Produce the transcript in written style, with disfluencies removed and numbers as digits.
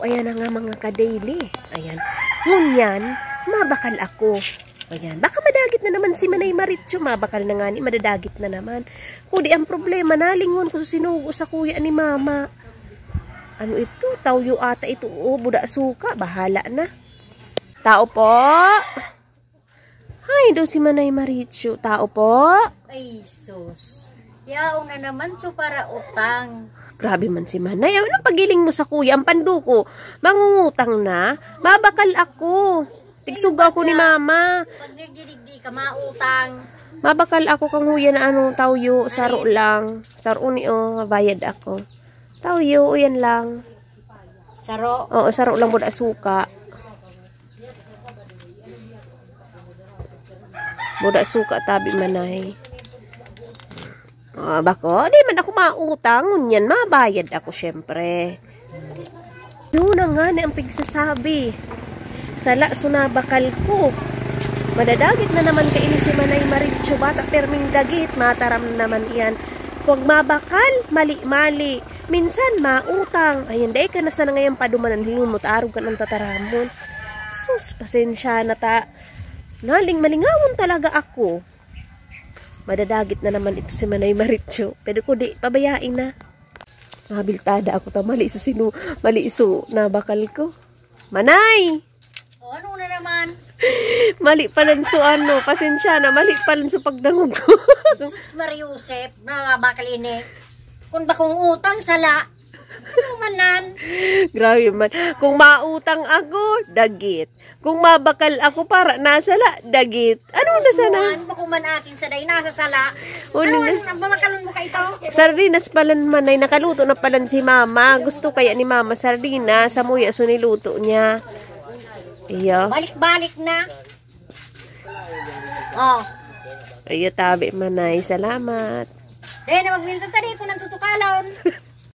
Ayan na nga mga ka-daily. Ayan. Ngunyan, mabakal ako. Ayan. Baka madagit na naman si Manay Maritcho. Mabakal na nga ni, madadagit na naman. Kudi ang problema, nalingon ko sa sinugo sa kuya ni mama. Ano ito? Tawyo ata ito. O, buda suka. Bahala na. Tao po. Hi, daw si Manay Maritcho. Tao po. Ay, sus. Yaong na naman so para utang. Grabe man si Manay. Anong pagiling mo sa kuya? Ang panduko. Mangungutang na. Mabakal ako. Tigsuga ko ni mama. Pag nagdidigdi ka, mautang. Mabakal ako kang huya na anong tawyo. Saro lang. Saro ni bayad ako. Tawyo, yan lang. Saro? Oo, saro lang buda suka. Buda suka tabi Manay. Bako, di man ako mautang. Ngunyan, mabayad ako syempre. Yun na nga na ang pigsasabi. Sala, sunabakal ko. Madadagit na naman kaini si Manay Maritcho. Bata perming dagit, mataram na naman iyan. Kung mabakal, mali-mali. Minsan, mautang. Ayan, dahi ka na sana ngayon padumanan. Hilumot, arog ka ng tataramon. Sus, pasensya na ta. Naling-malingawon talaga ako. Madadagit na naman ito si Manay Maritcho. Pero ko di, pabayain na. Mabiltada ako ta. Mali iso na bakal ko. Manay! O, ano na naman? Mali palan so ano. Pasensya na. Mali palan so pagdangog ko. Sus Mariusep, nakabakal ini. Kung bakong utang, sala. Ano manan? Grabe man. Kung mautang ako, dagit. Kung mabakal ako para nasala, dagit. Ano na sana? Bakong man aking saday, nasa sala. Ano Ang bamakalon mo ka ito? Sardinas palan Manay. Nakaluto na palan si mama. Gusto kaya ni mama sardinas. Sa muya so niluto niya. Iyo. Balik-balik na. Oh. Iyo tabi Manay. Salamat. Dahil na magmilto tadi ko nang tutukalon.